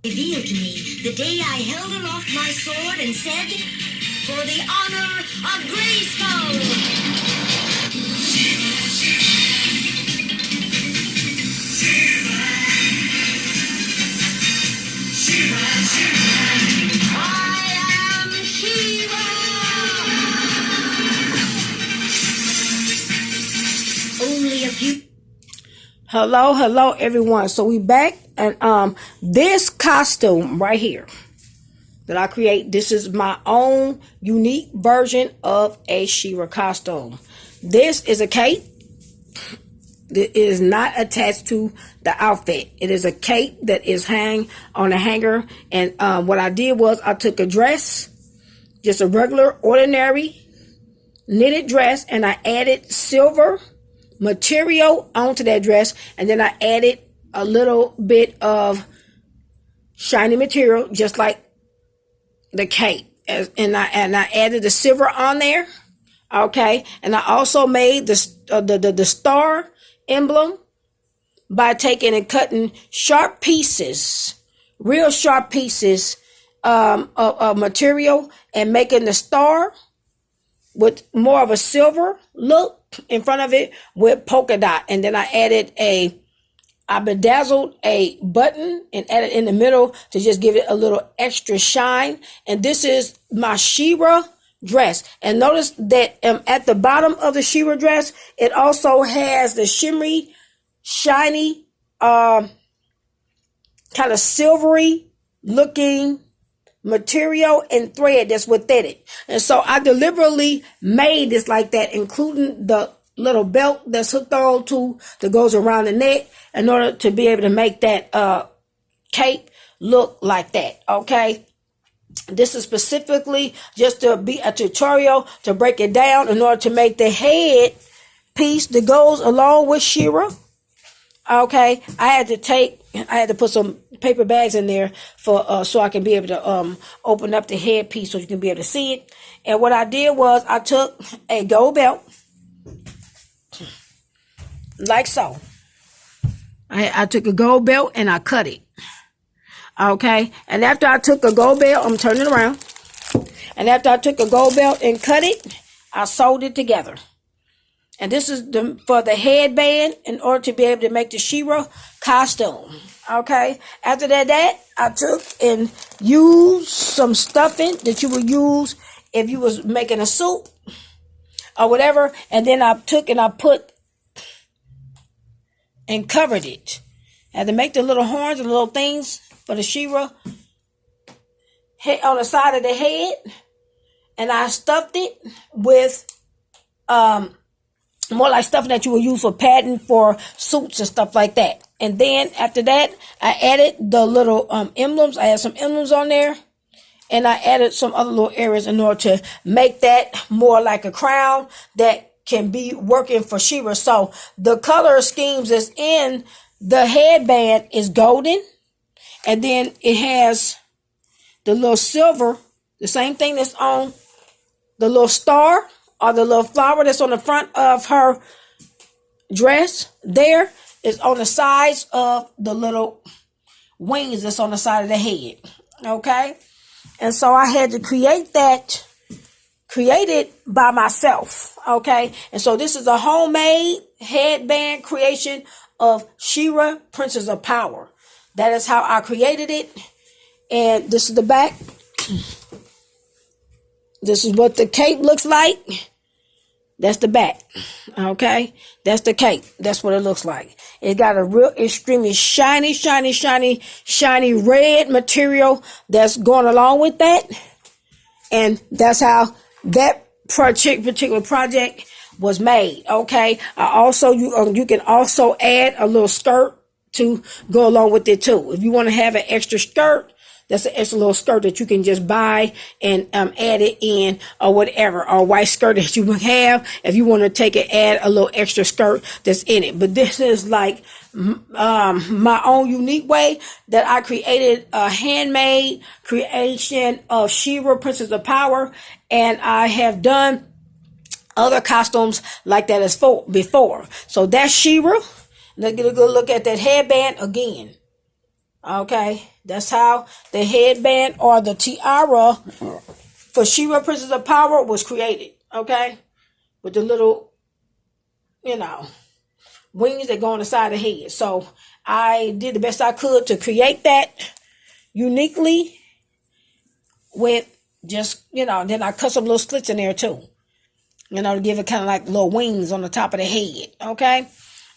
Revealed to me the day I held aloft my sword and said, "For the honor of Grayskull." I am She-Ra! Only a few. Hello everyone. So we back, and this costume right here that I create, this is my own unique version of a She-Ra costume. This is a cape. It is not attached to the outfit. It is a cape that is hang on a hanger. And what I did was I took a dress, just a regular, ordinary knitted dress, and I added silver material onto that dress, and then I added a little bit of shiny material, just like the cape, and I added the silver on there. Okay, and I also made the star emblem by taking and cutting sharp pieces, real sharp pieces of material, and making the star with more of a silver look in front of it with polka dot. And then I bedazzled a button and added in the middle to just give it a little extra shine. And this is my She-Ra dress. And notice that at the bottom of the She-Ra dress, it also has the shimmery, shiny, kind of silvery looking material and thread that's within it. And so I deliberately made this like that, including the little belt that's hooked on to that goes around the neck, in order to be able to make that cape look like that. Okay, this is specifically just to be a tutorial to break it down in order to make the head piece that goes along with She-Ra. Okay, I had to put some paper bags in there for so I can be able to open up the headpiece so you can be able to see it. And what I did was I took a gold belt, like so. I took a gold belt and I cut it. Okay, and after I took a gold belt, I'm turning it around. And after I took a gold belt and cut it, I sewed it together. And this is for the headband in order to be able to make the She-Ra costume. Okay. After that, I took and used some stuffing that you would use if you was making a soup or whatever. And then I took and I put and covered it. I had to make the little horns and little things for the She-Ra on the side of the head. And I stuffed it with more like stuff that you would use for padding for suits and stuff like that. And then after that, I added the little emblems. I had some emblems on there, and I added some other little areas in order to make that more like a crown that can be working for She-Ra. So the color schemes that's in the headband is golden, and then it has the little silver, the same thing that's on the little star or the little flower that's on the front of her dress. There is on the sides of the little wings that's on the side of the head. Okay, and so I had to create it by myself. Okay, and so this is a homemade headband creation of She-Ra, Princess of Power. That is how I created it. And this is the back. This is what the cape looks like. That's the back. Okay, that's the cape. That's what it looks like. It got a real extremely shiny red material that's going along with that. And that's how that particular project was made. Okay, you can also add a little skirt to go along with it too. If you want to have an extra skirt, that's an extra little skirt that you can just buy and add it in, or whatever, or a white skirt that you would have if you want to take it, add a little extra skirt that's in it. But this is like my own unique way that I created a handmade creation of She-Ra, Princess of Power, and I have done other costumes like that as before. So that's She-Ra. Let's get a good look at that headband again. Okay, that's how the headband or the tiara for She-Ra Princess of Power was created. Okay, with the little, wings that go on the side of the head. So I did the best I could to create that uniquely with just, then I cut some little slits in there too, to give it kind of like little wings on the top of the head. Okay.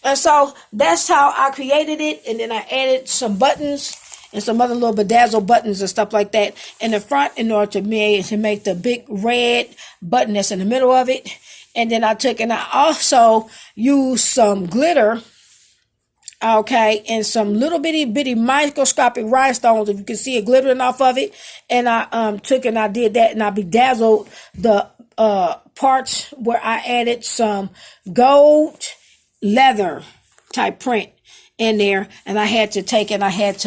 And so that's how I created it. And then I added some buttons and some other little bedazzle buttons and stuff like that in the front in order to make the big red button that's in the middle of it. And then I also used some glitter, okay, and some little bitty microscopic rhinestones, if you can see it glittering off of it. And I I did that, and I bedazzled the parts where I added some gold leather type print in there. And I had to take and add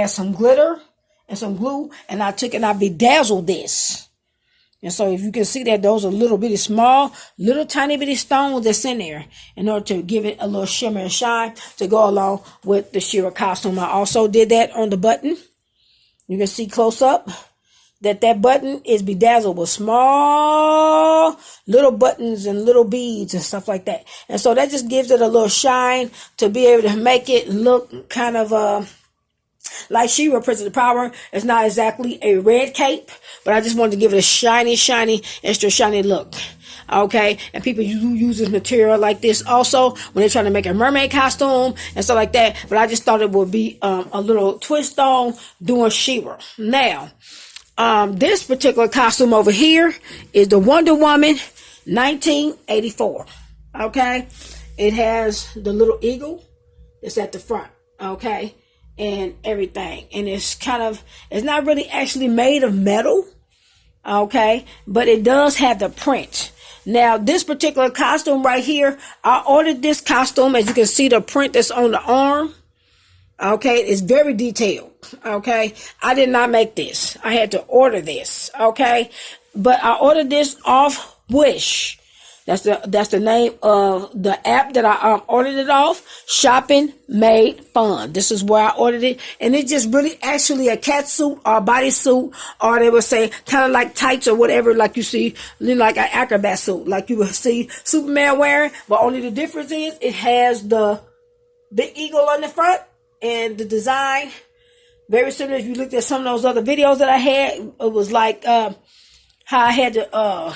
some glitter and some glue, and I bedazzled this. And so if you can see that, those are little tiny bitty stones that's in there in order to give it a little shimmer and shine to go along with the She-Ra costume. I also did that on the button. You can see close up that button is bedazzled with small little buttons and little beads and stuff like that. And so that just gives it a little shine to be able to make it look kind of like She-Ra Princess of Power. It's not exactly a red cape, but I just wanted to give it a shiny, extra shiny look. Okay, and people use this material like this also when they're trying to make a mermaid costume and stuff like that. But I just thought it would be a little twist on doing She-Ra. Now, this particular costume over here is the Wonder Woman 1984. Okay, it has the little eagle that's at the front. Okay. And everything, and it's not really actually made of metal, okay, but it does have the print. Now this particular costume right here, I ordered this costume. As you can see, the print that's on the arm, okay, it's very detailed. Okay, I did not make this, I had to order this. Okay, but I ordered this off Wish. That's the name of the app that I ordered it off. Shopping Made Fun. This is where I ordered it. And it's just really actually a cat suit or a bodysuit, or they would say kind of like tights or whatever, like you see, like an acrobat suit, like you would see Superman wearing. But only the difference is it has the big eagle on the front, and the design very similar. If you looked at some of those other videos that I had, it was like how I had the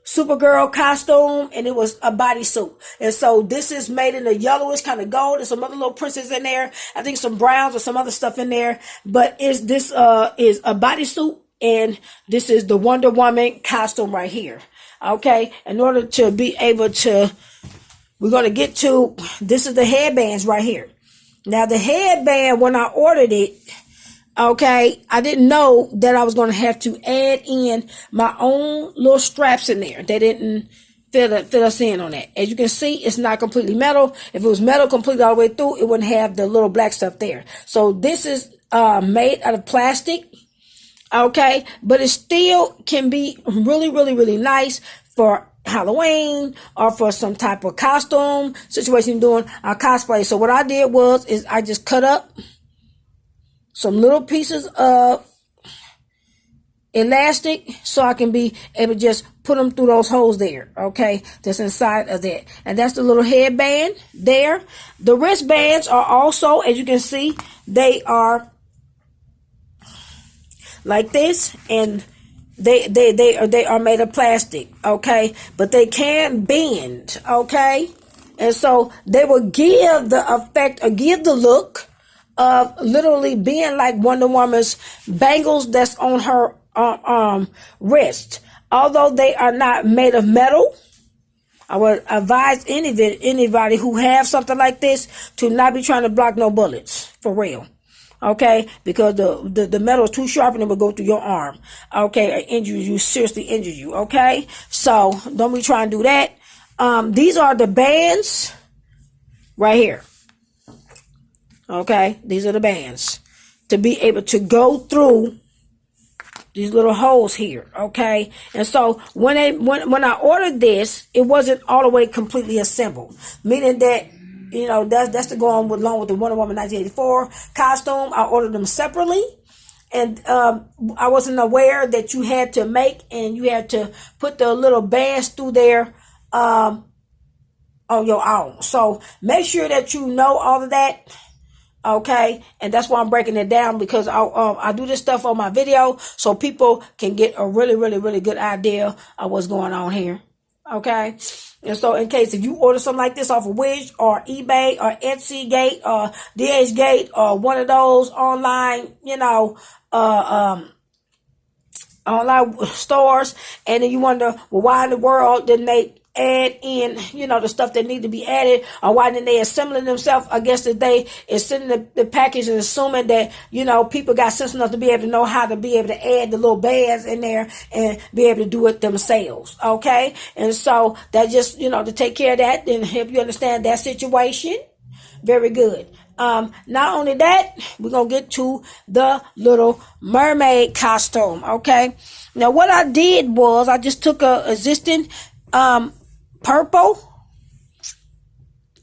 Supergirl costume, and it was a bodysuit. And so this is made in a yellowish kind of gold. There's some other little princes in there. I think some browns or some other stuff in there. But this is a bodysuit, and this is the Wonder Woman costume right here. Okay, in order to be able to, we're going to get to, this is the headbands right here. Now the headband, when I ordered it, okay, I didn't know that I was going to have to add in my own little straps in there. They didn't fill us in on that. As you can see, it's not completely metal. If it was metal completely all the way through, it wouldn't have the little black stuff there. So this is made out of plastic, okay, but it still can be really nice for Halloween or for some type of costume situation doing a cosplay. So what I did is I just cut up some little pieces of elastic so I can be able to just put them through those holes there, okay, that's inside of that. And that's the little headband there. The wristbands are also, as you can see, they are like this, and they are made of plastic, okay, but they can bend, okay, and so they will give the effect or give the look of literally being like Wonder Woman's bangles that's on her wrist. Although they are not made of metal, I would advise anybody who have something like this to not be trying to block no bullets, for real. Okay, because the metal is too sharp and it will go through your arm. Okay, or seriously injure you. Okay, so don't be trying to do that. These are the bands right here. Okay, these are the bands to be able to go through these little holes here. Okay, and so when I ordered this, it wasn't all the way completely assembled, meaning that You know, that's to go on with, along with the Wonder Woman 1984 costume. I ordered them separately. And I wasn't aware that you had to make and you had to put the little bands through there on your own. So make sure that you know all of that. Okay, and that's why I'm breaking it down, because I do this stuff on my video so people can get a really good idea of what's going on here. Okay, and so in case if you order something like this off of Wish or eBay or Etsy Gate or DH Gate or one of those online, online stores, and then you wonder, well, why in the world didn't they add in, the stuff that need to be added, or why didn't they assemble themselves? I guess that they is sending the package and assuming that, people got sense enough to be able to know how to be able to add the little bands in there and be able to do it themselves. Okay. And so that just, to take care of that and help you understand that situation. Very good. Not only that, we're going to get to the little mermaid costume. Okay. Now what I did was I just took a existing, purple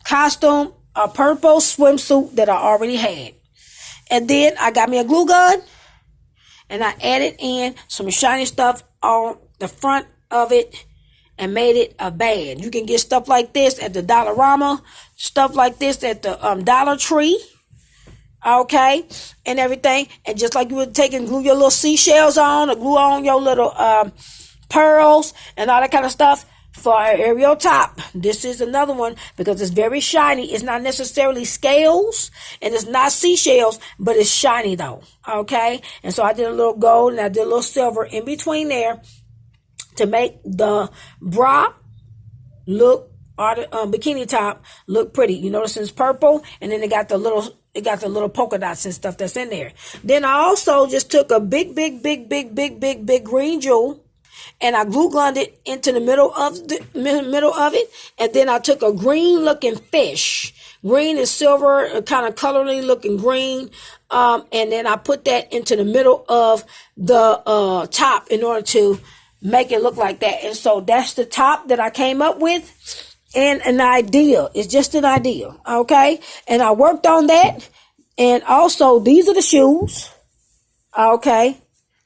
costume, a purple swimsuit that I already had. And then I got me a glue gun and I added in some shiny stuff on the front of it and made it a band. You can get stuff like this at the Dollarama, stuff like this at the Dollar Tree. Okay, and everything. And just like you would take and glue your little seashells on or glue on your little pearls and all that kind of stuff for an aerial top. This is another one because it's very shiny. It's not necessarily scales and it's not seashells, but it's shiny though. Okay, and so I did a little gold and I did a little silver in between there to make the bra look, or the bikini top look pretty. You notice it's purple, and then it got the little polka dots and stuff that's in there. Then I also just took a big green jewel, and I glue gunned it into the middle of it, and then I took a green looking fish, green and silver, kind of coloring looking green, and then I put that into the middle of the top in order to make it look like that. And so that's the top that I came up with. And an idea. It's just an idea. Okay. And I worked on that. And also these are the shoes. Okay.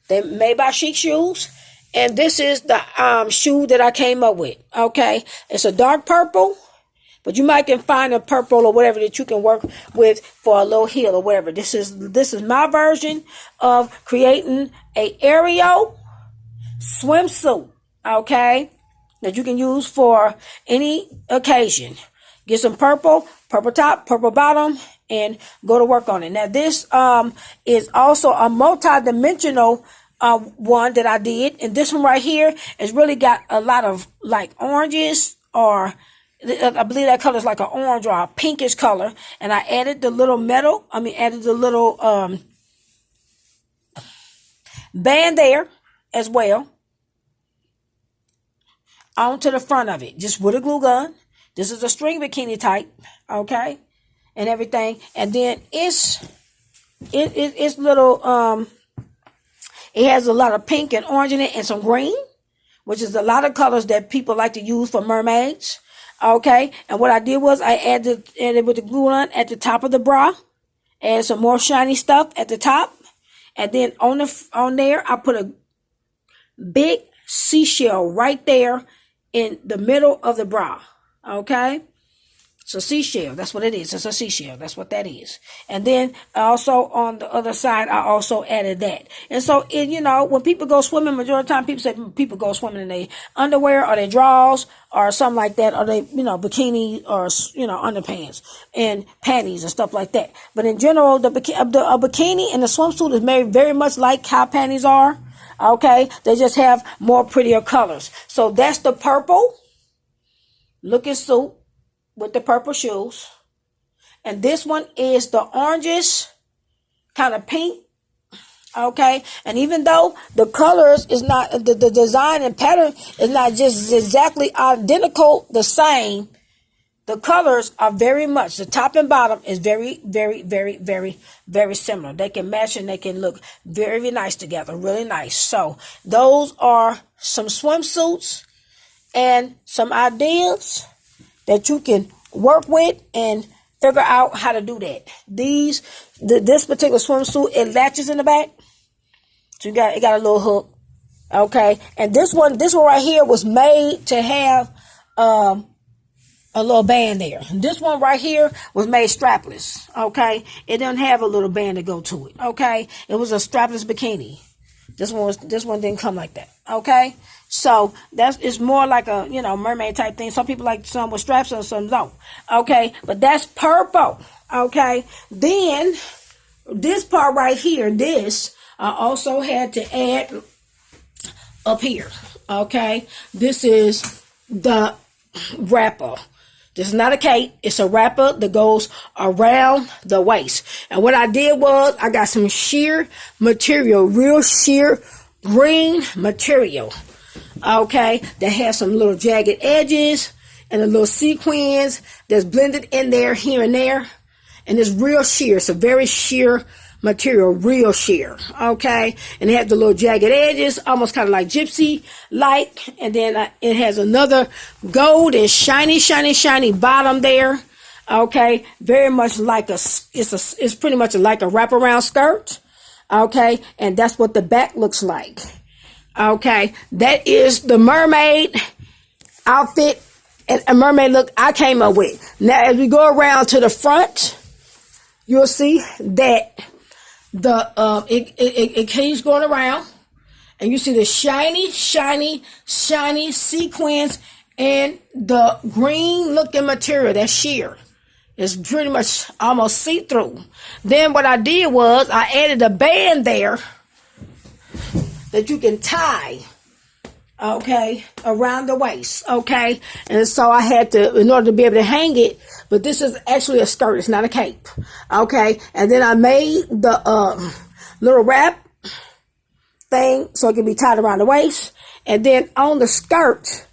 They're made by Chic Shoes. And this is the shoe that I came up with. Okay. It's a dark purple. But you might can find a purple or whatever that you can work with for a little heel or whatever. This is my version of creating a aerial swimsuit. Okay. That you can use for any occasion. Get some purple top, purple bottom, and go to work on it. Now this is also a multi-dimensional one that I did, and this one right here has really got a lot of like oranges, or I believe that color is like an orange or a pinkish color, and I added the little added the little band there as well onto the front of it, just with a glue gun. This is a string bikini type, okay, and everything. And then it's little, it has a lot of pink and orange in it and some green, which is a lot of colors that people like to use for mermaids, okay. And what I did was I added with the glue gun at the top of the bra, add some more shiny stuff at the top, and then on there I put a big seashell right there in the middle of the bra. Okay. So seashell, that's what it is. It's a seashell. That's what that is. And then also on the other side, I also added that. And so, when people go swimming, majority of the time people say people go swimming in their underwear or their drawers or something like that, or they, bikini or, underpants and panties and stuff like that. But in general, a bikini and the swimsuit is very, very much like how panties are. Okay, they just have more prettier colors. So that's the purple looking suit with the purple shoes. And this one is the oranges, kind of pink. Okay, and even though the colors is not, the design and pattern is not just exactly identical the same, the colors are very much, the top and bottom is very, very, very, very, very similar. They can match and they can look very nice together, really nice. So those are some swimsuits and some ideas that you can work with and figure out how to do that. This particular swimsuit, it latches in the back. So it got a little hook. Okay. And this one right here was made to have a little band there. This one right here was made strapless. Okay. It didn't have a little band to go to it. Okay. It was a strapless bikini. This one didn't come like that. Okay. So it's more like a, mermaid type thing. Some people like some with straps and some don't. Okay. But that's purple. Okay. Then this part right here, I also had to add up here. Okay. This is the wrapper. This is not a cape. It's a wrapper that goes around the waist. And what I did was I got some sheer material, real sheer green material. Okay. That has some little jagged edges and a little sequins that's blended in there here and there. And it's real sheer. It's a very sheer material, real sheer. Okay. And it has the little jagged edges, almost kind of like gypsy-like. And then it has another gold and shiny bottom there. Okay. Very much like it's pretty much like a wraparound skirt. Okay. And that's what the back looks like. Okay. That is the mermaid outfit and a mermaid look I came up with. Now, as we go around to the front, you'll see that it keeps going around, and you see the shiny sequins and the green looking material, that sheer. It's pretty much almost see-through. Then what I did was I added a band there that you can tie, okay, around the waist, okay. And so I had to, in order to be able to hang it, but this is actually a skirt, it's not a cape, okay. And then I made the little wrap thing so it can be tied around the waist. And then on the skirt,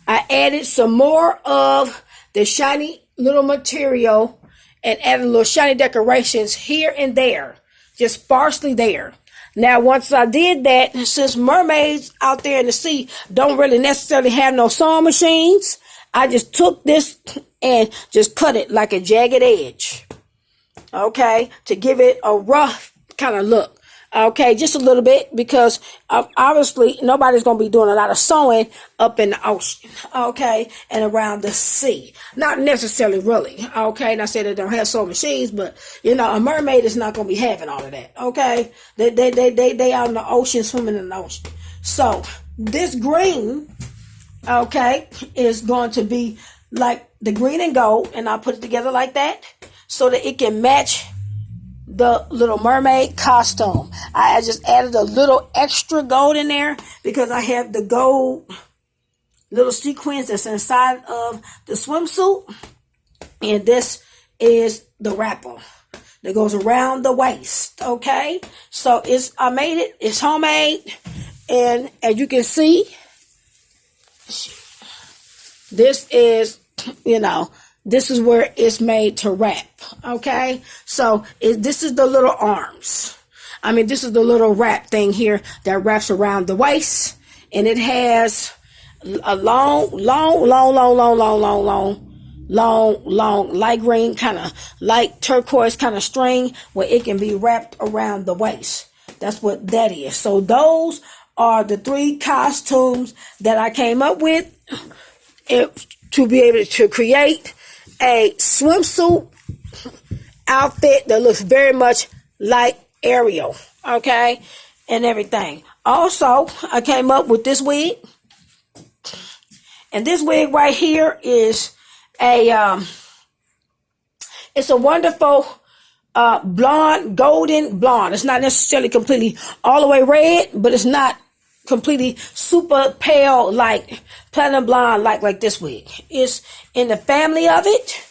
I added some more of the shiny little material and added little shiny decorations here and there, just sparsely there. Now, once I did that, since mermaids out there in the sea don't really necessarily have no sewing machines, I just took this and just cut it like a jagged edge, okay, to give it a rough kind of look. Okay, just a little bit, because obviously nobody's going to be doing a lot of sewing up in the ocean, okay, and around the sea. Not necessarily, really, okay. And I said they don't have sewing machines, but, a mermaid is not going to be having all of that, okay. They out in the ocean, swimming in the ocean. So this green, okay, is going to be like the green and gold, and I put it together like that so that it can match the little mermaid costume. I just added a little extra gold in there because I have the gold little sequins that's inside of the swimsuit. And this is the wrapper that goes around the waist. Okay. So I made it. It's homemade. And as you can see, this is, this is where it's made to wrap, okay? So this is the little arms. This is the little wrap thing here that wraps around the waist. And it has a long, light green, kind of light turquoise kind of string where it can be wrapped around the waist. That's what that is. So those are the 3 costumes that I came up with to be able to create a swimsuit outfit that looks very much like Ariel, okay, and everything. Also, I came up with this wig, and this wig right here is it's a wonderful golden blonde. It's not necessarily completely all the way red, but it's not completely super pale like platinum blonde like this wig. It's in the family of it,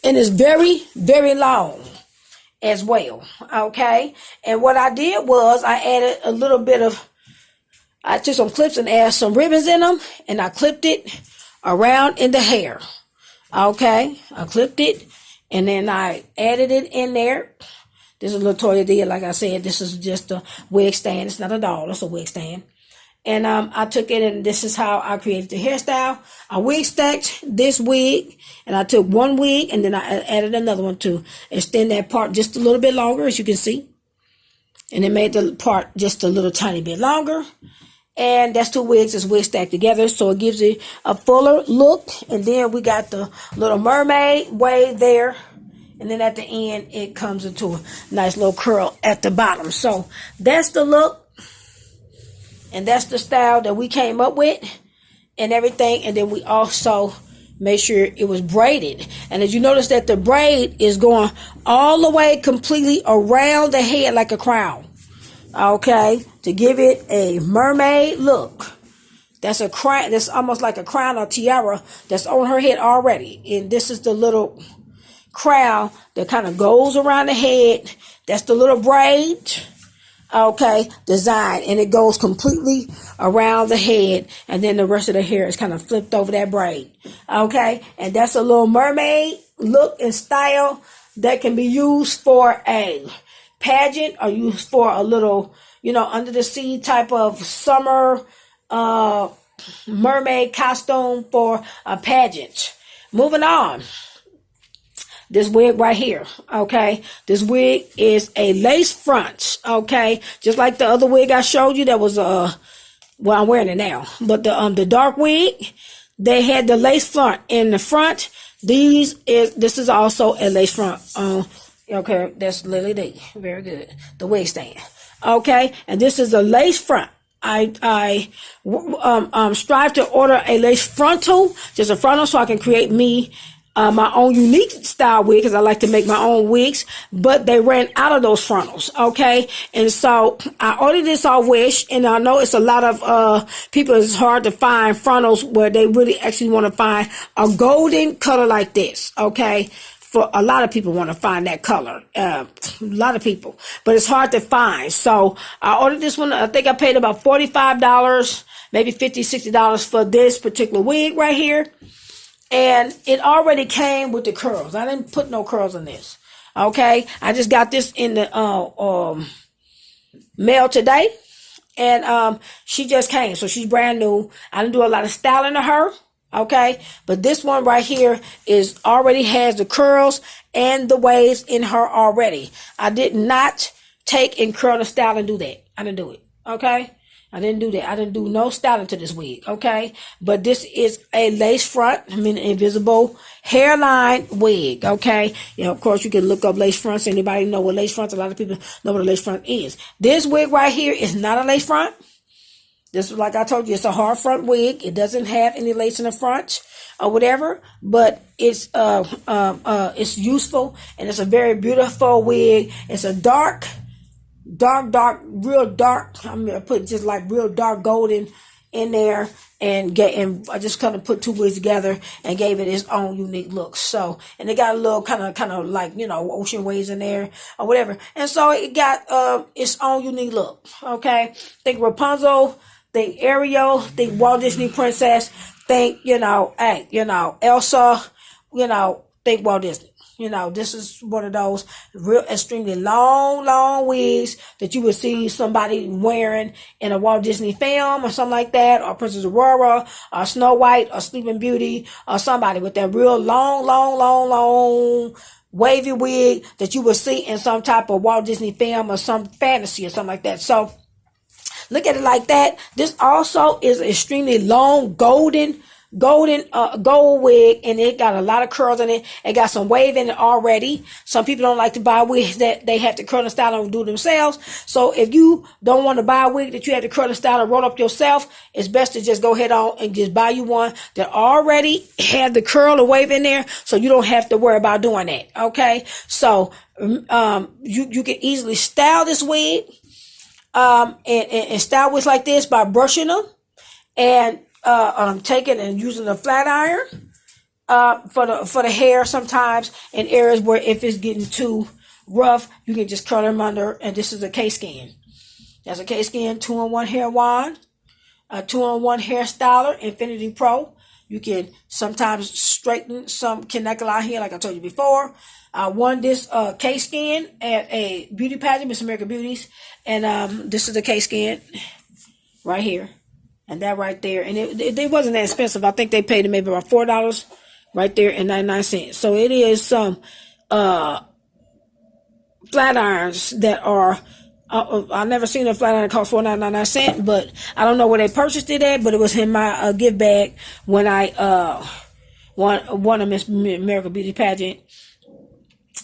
and it's very, very long as well, okay. And what I did was I added a little bit of, I took some clips and added some ribbons in them, and I clipped it around in the hair, okay. I clipped it, and then I added it in there. This is a little toy I did. Like I said, this is just a wig stand. It's not a doll, it's a wig stand. And I took it, and this is how I created the hairstyle. I wig stacked this wig, and I took one wig, and then I added another one to extend that part just a little bit longer, as you can see. And it made the part just a little tiny bit longer. And that's two wigs, it's wig stacked together, so it gives it a fuller look. And then we got the little mermaid wave there. And then at the end, it comes into a nice little curl at the bottom. So that's the look. And that's the style that we came up with and everything. And then we also made sure it was braided. And as you notice that the braid is going all the way completely around the head like a crown. Okay, to give it a mermaid look. That's a crown. That's almost like a crown or tiara that's on her head already. And this is the little crown that kind of goes around the head. That's the little braid. Okay, design, and it goes completely around the head, and then the rest of the hair is kind of flipped over that braid. Okay, and that's a little mermaid look and style that can be used for a pageant or used for a little, under the sea type of summer mermaid costume for a pageant. Moving on. This wig right here, okay? This wig is a lace front, okay? Just like the other wig I showed you that was, well, I'm wearing it now. But the dark wig, they had the lace front in the front. This is also a lace front. Okay, that's Lily D. Very good. The wig stand, okay? And this is a lace front. I strive to order a lace frontal, just a frontal, so I can create me my own unique style wig, because I like to make my own wigs, but they ran out of those frontals, okay? And so I ordered this off Wish, and I know it's a lot of people, it's hard to find frontals where they really actually want to find a golden color like this, okay? For a lot of people want to find that color, a lot of people, but it's hard to find. So I ordered this one. I think I paid about $45, maybe $50, $60 for this particular wig right here. And it already came with the curls. I didn't put no curls in this. Okay. I just got this in the mail today. And she just came. So she's brand new. I didn't do a lot of styling to her. Okay. But this one right here already has the curls and the waves in her already. I did not take and curl the style and do that. I didn't do it. Okay. I didn't do that. I didn't do no styling to this wig, okay? But this is a lace front, invisible hairline wig, okay? Of course, you can look up lace fronts. Anybody know what lace fronts? A lot of people know what a lace front is. This wig right here is not a lace front. This is, like I told you, it's a hard front wig. It doesn't have any lace in the front or whatever, but it's useful, and it's a very beautiful wig. It's a dark, real dark. I'm gonna put just like real dark golden in there, and I just kind of put two wigs together and gave it its own unique look. So, and it got a little kind of like ocean waves in there or whatever, and so it got its own unique look. Okay, think Rapunzel, think Ariel, think Walt Disney Princess, think Elsa, think Walt Disney. This is one of those real extremely long wigs that you would see somebody wearing in a Walt Disney film or something like that, or Princess Aurora, or Snow White, or Sleeping Beauty, or somebody with that real long wavy wig that you would see in some type of Walt Disney film or some fantasy or something like that. So look at it like that. This also is extremely long gold wig, and it got a lot of curls in it. It got some wave in it already. Some people don't like to buy wigs that they have to curl and style and do themselves. So if you don't want to buy a wig that you have to curl and style and roll up yourself, it's best to just go ahead on and just buy you one that already had the curl and wave in there, so you don't have to worry about doing that. Okay, so you can easily style this wig and style wigs like this by brushing them and taking and using a flat iron for the hair sometimes in areas where if it's getting too rough, you can just curl them under. And this is a K-Skin. That's a K-Skin 2-in-1 hair wand, a 2-in-1 hair styler, Infinity Pro. You can sometimes straighten some canicle out here, like I told you before. I won this K-Skin at a beauty pageant, Miss America Beauties, and this is the K-Skin right here. And that right there, and it wasn't that expensive. I think they paid it maybe about $4 right there and 99 cents. So it is some flat irons that are. I've never seen a flat iron cost $4.99, but I don't know where they purchased it at. But it was in my gift bag when I won a Miss America Beauty pageant,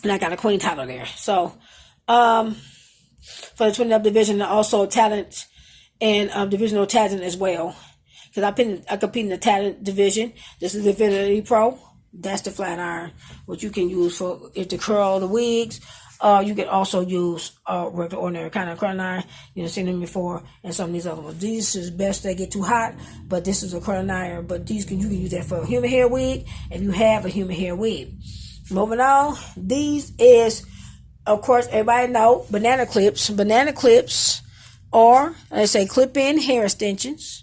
and I got a queen title there. So for the 20th division, and also talent and divisional talent as well. Because I compete in the talent division. This is the Infinity Pro. That's the flat iron, which you can use for if to curl the wigs. You can also use regular ordinary kind of curling iron. You've seen them before, and some of these other ones. These is best they get too hot, but this is a curling iron. But you can use that for a human hair wig if you have a human hair wig. Moving on, these is, of course, everybody know banana clips. Banana clips are, let's say, clip-in hair extensions.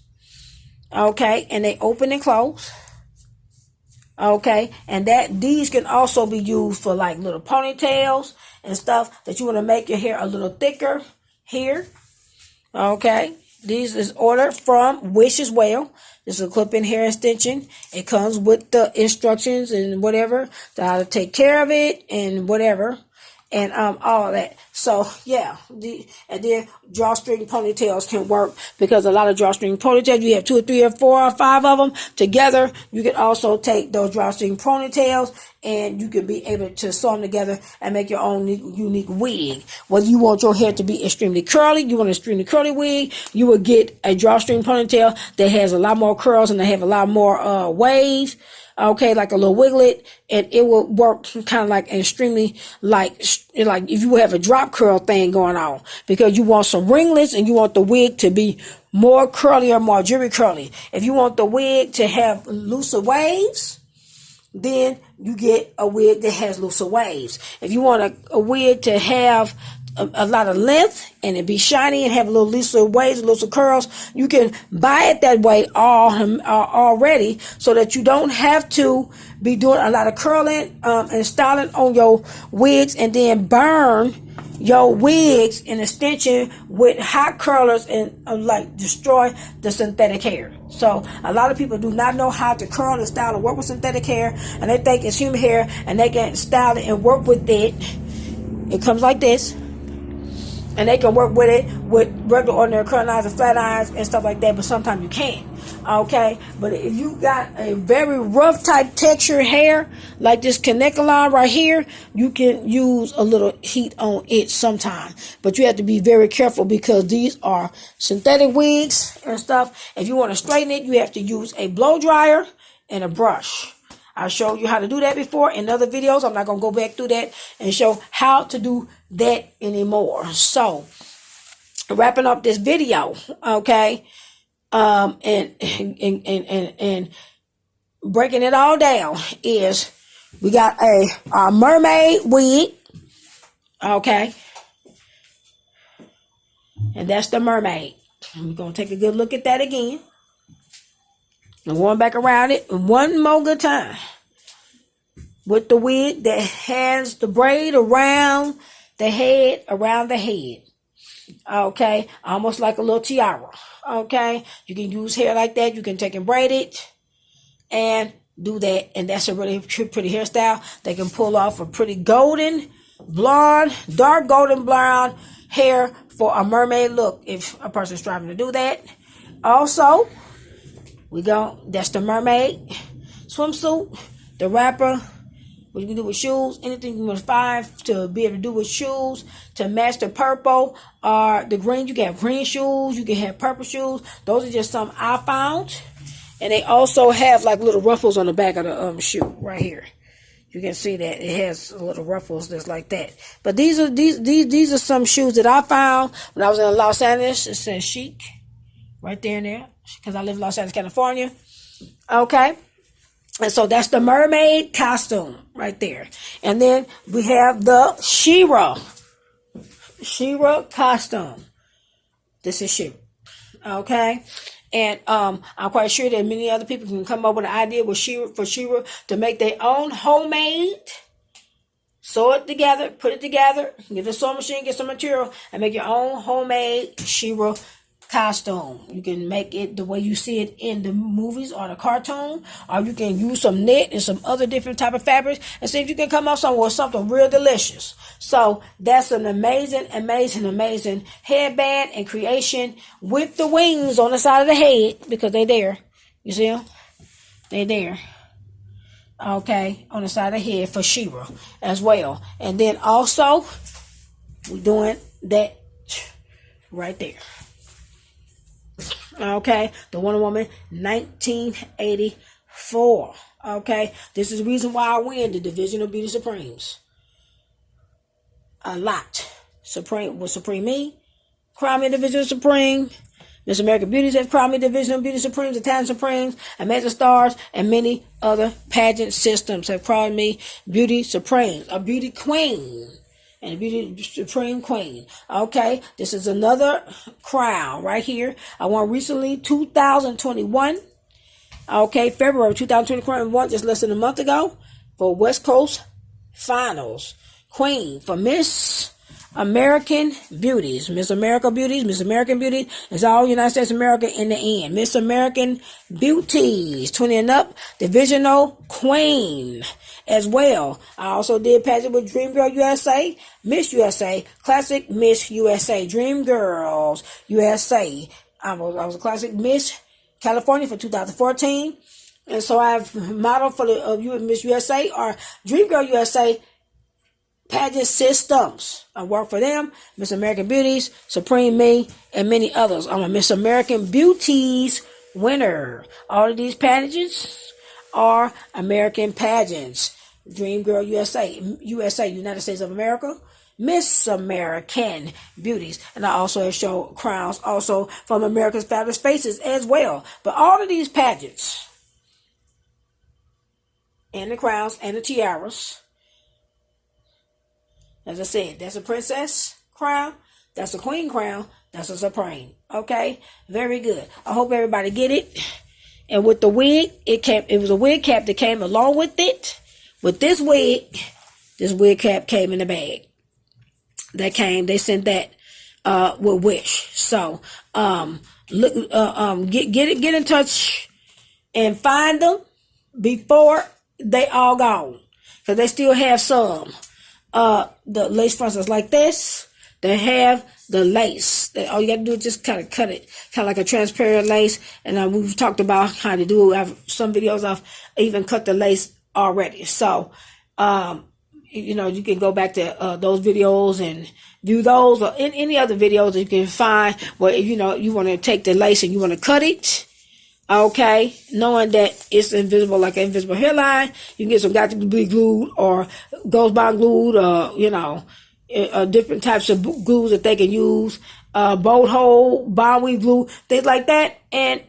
Okay, and they open and close. Okay, and these can also be used for like little ponytails and stuff that you want to make your hair a little thicker here. Okay, these is ordered from Wish as well. This is a clip-in hair extension. It comes with the instructions and whatever, to how to take care of it and whatever, and all of that. So yeah, and then drawstring ponytails can work, because a lot of drawstring ponytails, you have 2 or 3 or 4 or 5 of them together. You can also take those drawstring ponytails and you can be able to sew them together and make your own unique wig. Whether you want your hair to be extremely curly, you want an extremely curly wig, you will get a drawstring ponytail that has a lot more curls and they have a lot more waves. Okay, like a little wiglet, and it will work kind of like extremely like if you have a drop curl thing going on, because you want some ringlets and you want the wig to be more curly or more jewelry curly. If you want the wig to have looser waves, then you get a wig that has looser waves. If you want a wig to have a lot of length and it be shiny and have a little looser waves, looser curls, you can buy it that way already, so that you don't have to be doing a lot of curling and styling on your wigs and then burn your wigs in extension with hot curlers and like destroy the synthetic hair. So a lot of people do not know how to curl and style and work with synthetic hair, and they think it's human hair and they can style it and work with it. It comes like this. And they can work with it with regular ordinary curling irons and flat irons and stuff like that, but sometimes you can't. Okay, but if you got a very rough type texture hair like this connector line right here, you can use a little heat on it sometimes. But you have to be very careful, because these are synthetic wigs and stuff. If you want to straighten it, you have to use a blow dryer and a brush. I showed you how to do that before in other videos. I'm not going to go back through that and show how to do that anymore. So, wrapping up this video, okay, and breaking it all down is, we got a mermaid wig, okay, and that's the mermaid. We're going to take a good look at that again. And going back around it one more good time with the wig that has the braid around the head, okay, almost like a little tiara. Okay, you can use hair like that. You can take and braid it and do that, and that's a really pretty hairstyle. They can pull off a pretty golden blonde, dark golden blonde hair for a mermaid look if a person's striving to do that. Also, that's the mermaid swimsuit, the wrapper, what you can do with shoes, anything you want to find to be able to do with shoes to match the purple or the green. You can have green shoes, you can have purple shoes. Those are just some I found. And they also have like little ruffles on the back of the shoe right here. You can see that it has little ruffles just like that. But these are some shoes that I found when I was in Los Angeles. It says chic right there and there, because I live in Los Angeles, California. Okay. And so that's the mermaid costume right there. And then we have the She-Ra costume. This is She. Okay. And I'm quite sure that many other people can come up with an idea with She-Ra to make their own homemade. Sew it together, put it together, get a sewing machine, get some material, and make your own homemade She-Ra costume. You can make it the way you see it in the movies or the cartoon, or you can use some knit and some other different type of fabrics and see if you can come up somewhere with something real delicious. So that's an amazing headband and creation with the wings on the side of the head, because they there. You see them? They there. Okay, on the side of the head for She-Ra as well. And then also, we're doing that right there. Okay, the Wonder Woman 1984. Okay, this is the reason why I win the Division of Beauty Supremes. A lot. Supreme was Supreme Me, Crown Me Division Supreme. Miss American Beauties have Crown Me Division of Beauty Supremes, Italian Supremes, Amazing Stars, and many other pageant systems have crowned me Beauty Supremes, a beauty queen. And Beauty Supreme Queen. Okay, this is another crown right here. I won recently, 2021. Okay, February 2021, just less than a month ago, for West Coast Finals. Queen for Miss American Beauties. Miss American Beauties. It's all United States of America in the end. Miss American Beauties, 20 and up, Divisional Queen as well. I also did pageant with Dream Girl USA, Miss USA, Classic Miss USA, Dream Girls USA. I was a Classic Miss California for 2014. And so I've modeled for the Miss USA or Dream Girl USA pageant systems. I work for them, Miss American Beauties, Supreme Me, and many others. I'm a Miss American Beauties winner. All of these pageants are American pageants. Dream Girl USA, United States of America, Miss American Beauties. And I also have shown crowns also from America's Fabulous Faces as well. But all of these pageants and the crowns and the tiaras, as I said, that's a princess crown, that's a queen crown, that's a supreme. Okay, very good. I hope everybody get it. And with the wig, it was a wig cap that came along with it. With this wig cap came in the bag. They sent that with Wish. So get in touch and find them before they all gone, because they still have some. The lace fronts like this. They have the lace. All you got to do is just kind of cut it, kind of like a transparent lace. And we've talked about how to do it. I have some videos I've even cut the lace already. So, you can go back to those videos and view those, or in any other videos that you can find where, you want to take the lace and you want to cut it. Okay, knowing that it's invisible, like an invisible hairline. You can get some got to be glued or goes by glued, different types of glues that they can use, bolt hole, bond weave glue, things like that. And,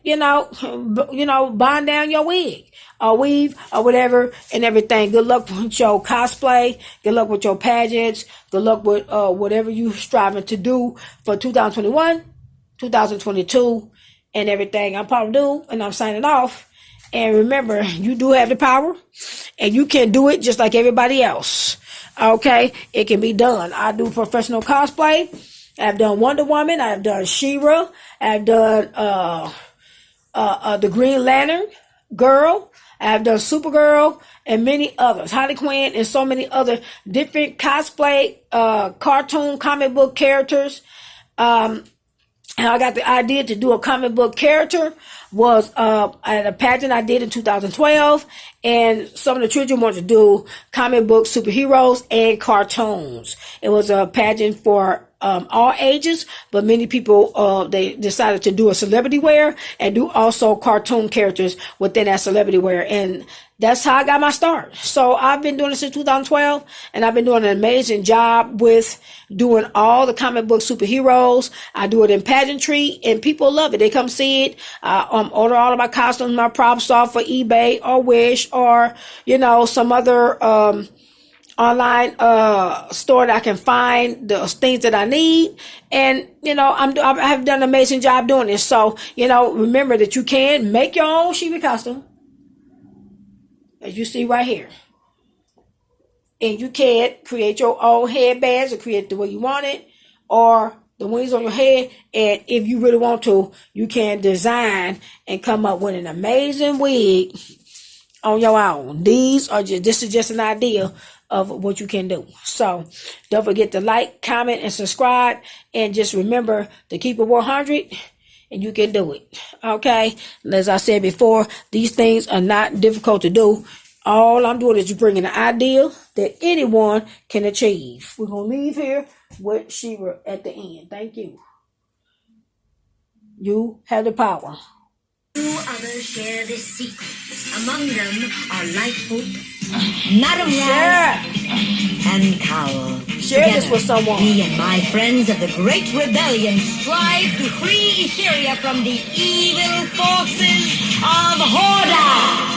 bond down your wig or weave or whatever and everything. Good luck with your cosplay. Good luck with your pageants. Good luck with whatever you're striving to do for 2021, 2022. And everything. I'm Paula Abdul, and I'm signing off. And remember, you do have the power, and you can do it just like everybody else. Okay, it can be done. I do professional cosplay. I've done Wonder Woman. I've done She-Ra. I've done the Green Lantern Girl. I've done Supergirl and many others. Harley Quinn and so many other different cosplay, cartoon, comic book characters. And I got the idea to do a comic book character was at a pageant I did in 2012, and some of the children wanted to do comic book superheroes and cartoons. It was a pageant for all ages, but many people they decided to do a celebrity wear and do also cartoon characters within that celebrity wear, and that's how I got my start. So I've been doing this since 2012, and I've been doing an amazing job with doing all the comic book superheroes. I do it in pageantry, and people love it. They come see it. Order all of my costumes, my props off for eBay or Wish or, some other online store that I can find the things that I need. And, I have done an amazing job doing this. So, remember that you can make your own She-Ra costume, as you see right here. And you can create your own headbands or create the way you want it, or the wings on your head. And if you really want to, you can design and come up with an amazing wig on your own. This is just an idea of what you can do. So don't forget to like, comment, and subscribe. And just remember to keep it 100 and you can do it. Okay? As I said before, these things are not difficult to do. All I'm doing is you bringing an idea that anyone can achieve. We're going to leave here with Shira at the end. Thank you. You have the power. Two others share this secret. Among them are Lightfoot, Madam Rat, and Cowl. Share this with someone. Me and my friends of the Great Rebellion strive to free Etheria from the evil forces of Horda.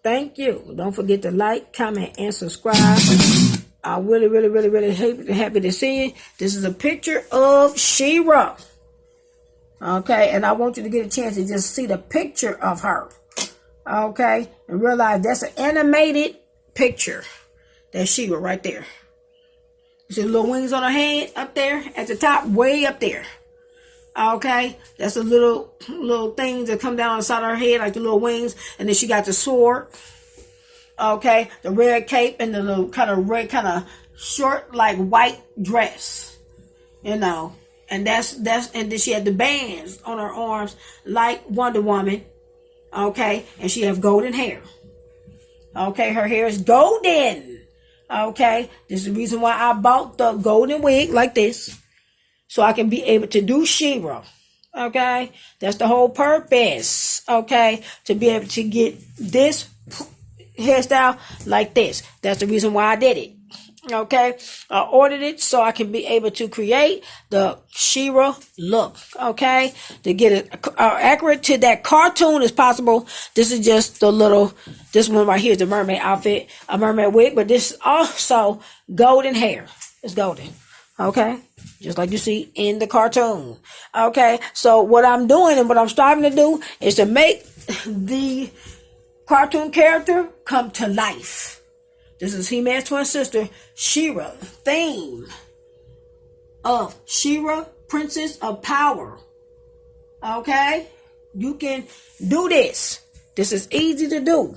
Thank you. Don't forget to like, comment, and subscribe. I'm really happy to see you. This is a picture of Shira. Okay, and I want you to get a chance to just see the picture of her. Okay, and realize that's an animated picture. That's Shira right there. You see the little wings on her head up there at the top, way up there. Okay, that's the little things that come down inside her head, like the little wings, and then she got the sword. Okay, the red cape and the little kind of red, kind of short, like white dress, you know, and that's, and then she had the bands on her arms like Wonder Woman. Okay, and she has golden hair. Okay, her hair is golden. Okay, this is the reason why I bought the golden wig like this, so I can be able to do Shira. Okay, that's the whole purpose. Okay, to be able to get this hairstyle like this. That's the reason why I did it. Okay, I ordered it so I can be able to create the Shira look. Okay, to get it accurate to that cartoon as possible. This is just this one right here is the mermaid outfit, a mermaid wig, but this is also golden hair. It's golden. Okay, just like you see in the cartoon. Okay, so what I'm doing and what I'm striving to do is to make the cartoon character come to life. This is He-Man's twin sister, Shira, theme of Shira, Princess of Power. Okay, you can do this. This is easy to do.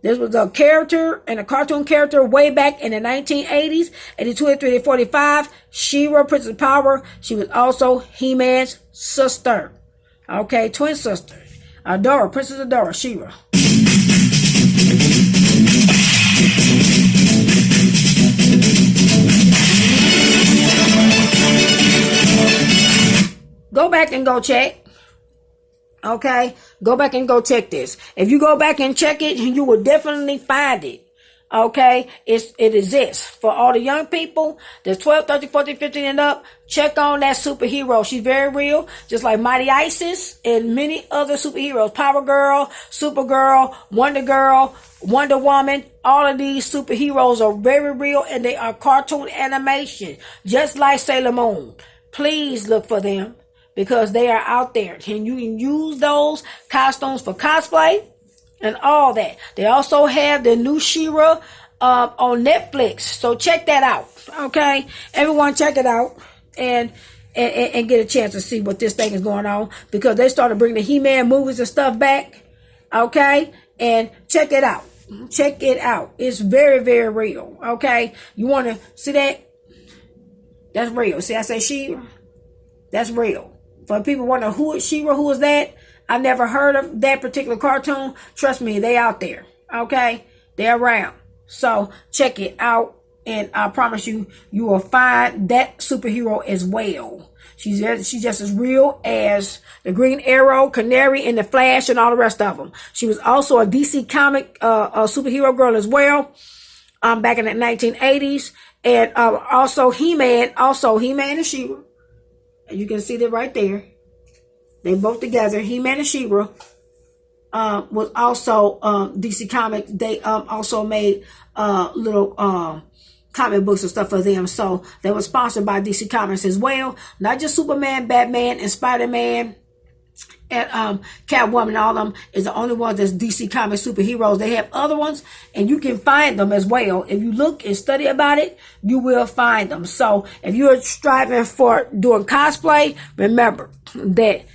This was a character and a cartoon character way back in the 1980s, 82, 83, 45. Shira, Princess of Power. She was also He-Man's sister. Okay, twin sister. Adora, Princess Adora, Shira. Go back and go check. Okay, go back and go check this. If you go back and check it, you will definitely find it. Okay, it exists for all the young people that's 12, 13, 14, 15 and up. Check on that superhero. She's very real, just like Mighty Isis and many other superheroes. Power Girl, Supergirl, Wonder Woman. All of these superheroes are very real, and they are cartoon animation, just like Sailor Moon. Please look for them, because they are out there. And you can use those costumes for cosplay and all that. They also have the new Shira on Netflix. So check that out. Okay? Everyone check it out and get a chance to see what this thing is going on. Because they started bringing the He-Man movies and stuff back. Okay? And check it out. Check it out. It's very, very real. Okay? You want to see that? That's real. See, I say Shira? That's real. For people wondering who is Shira, who is that? I never heard of that particular cartoon. Trust me, they out there. Okay? They're around. So check it out. And I promise you, you will find that superhero as well. She's just as real as the Green Arrow, Canary, and the Flash, and all the rest of them. She was also a DC comic superhero girl as well. Back in the 1980s. And also He-Man and Shira. And you can see that right there. They both together. He-Man and Shira was also DC Comics. They also made little comic books and stuff for them. So they were sponsored by DC Comics as well. Not just Superman, Batman, and Spider-Man, and Catwoman, all of them is the only ones that's DC Comics superheroes. They have other ones, and you can find them as well. If you look and study about it, you will find them. So if you're striving for doing cosplay, remember that